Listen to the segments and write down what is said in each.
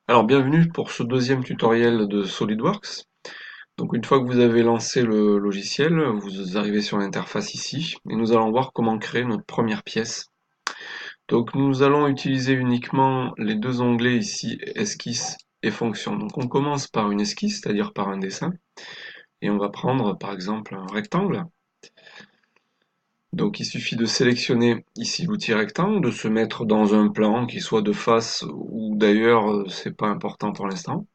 Alors bienvenue pour ce deuxième tutoriel de SolidWorks. Donc une fois que vous avez lancé le logiciel, vous arrivez sur l'interface ici et nous allons voir comment créer notre première pièce. Donc nous allons utiliser uniquement les deux onglets ici, esquisse et fonction. Donc on commence par une esquisse, c'est-à-dire par un dessin, et on va prendre par exemple un rectangle. Donc il suffit de sélectionner ici l'outil rectangle, de se mettre dans un plan qui soit de face ou d'ailleurs, c'est pas important pour l'instant.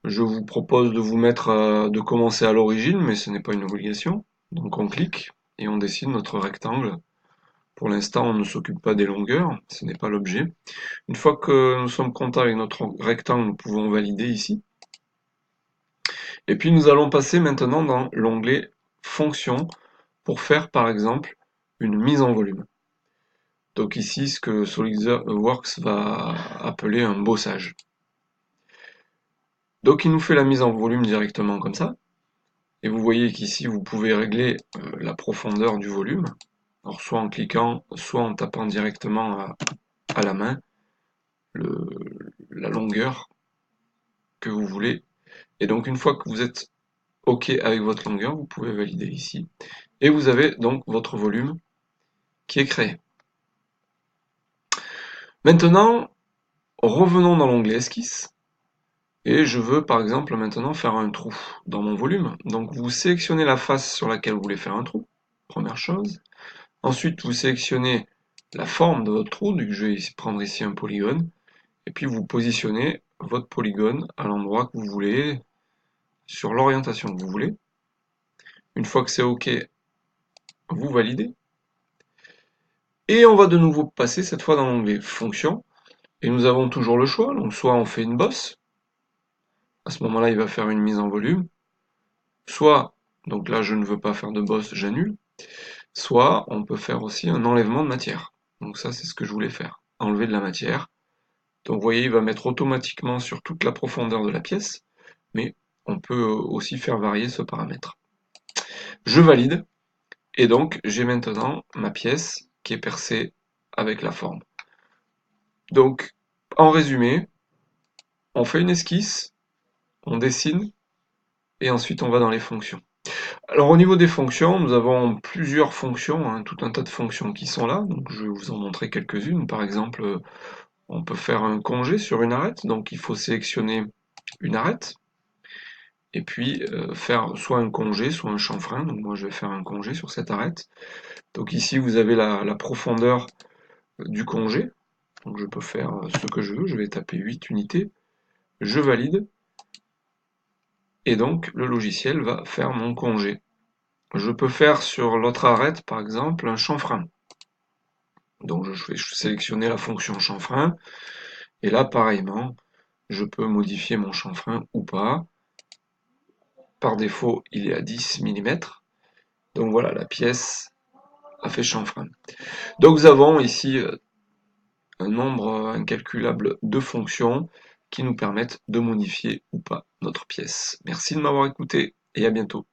Je vous propose de vous mettre de commencer à l'origine, mais ce n'est pas une obligation. Donc on clique et on dessine notre rectangle. Pour l'instant, on ne s'occupe pas des longueurs, ce n'est pas l'objet. Une fois que nous sommes contents avec notre rectangle, nous pouvons valider ici. Et puis nous allons passer maintenant dans l'onglet Fonction pour faire par exemple une mise en volume. Donc ici, ce que SolidWorks va appeler un bossage. Donc il nous fait la mise en volume directement comme ça. Et vous voyez qu'ici, vous pouvez régler la profondeur du volume. Alors, soit en cliquant, soit en tapant directement à la main le, la longueur que vous voulez. Et donc, une fois que vous êtes OK avec votre longueur, vous pouvez valider ici. Et vous avez donc votre volume qui est créé. Maintenant, revenons dans l'onglet esquisse. Et je veux par exemple maintenant faire un trou dans mon volume. Donc vous sélectionnez la face sur laquelle vous voulez faire un trou, première chose. Ensuite, vous sélectionnez la forme de votre trou, donc je vais prendre ici un polygone, et puis vous positionnez votre polygone à l'endroit que vous voulez, sur l'orientation que vous voulez. Une fois que c'est OK, vous validez. Et on va de nouveau passer cette fois dans l'onglet Fonction, et nous avons toujours le choix, donc soit on fait une bosse, à ce moment-là il va faire une mise en volume, soit, donc là je ne veux pas faire de bosse, j'annule, soit on peut faire aussi un enlèvement de matière. Donc ça c'est ce que je voulais faire, enlever de la matière. Donc vous voyez, il va mettre automatiquement sur toute la profondeur de la pièce, mais on peut aussi faire varier ce paramètre. Je valide, et donc j'ai maintenant ma pièce qui est percée avec la forme. Donc, en résumé, on fait une esquisse, on dessine, et ensuite on va dans les fonctions. Alors au niveau des fonctions, nous avons plusieurs fonctions, hein, tout un tas de fonctions qui sont là, donc je vais vous en montrer quelques-unes. Par exemple, on peut faire un congé sur une arête, donc il faut sélectionner une arête, et puis faire soit un congé, soit un chanfrein. Donc moi je vais faire un congé sur cette arête. Donc ici vous avez la profondeur du congé. Donc je peux faire ce que je veux, je vais taper 8 unités, je valide, et donc le logiciel va faire mon congé. Je peux faire sur l'autre arête par exemple un chanfrein. Donc je vais sélectionner la fonction chanfrein, et là pareillement, je peux modifier mon chanfrein ou pas. Par défaut il est à 10 mm. Donc voilà, la pièce a fait chanfrein. Donc nous avons ici un nombre incalculable de fonctions qui nous permettent de modifier ou pas notre pièce. Merci de m'avoir écouté et à bientôt.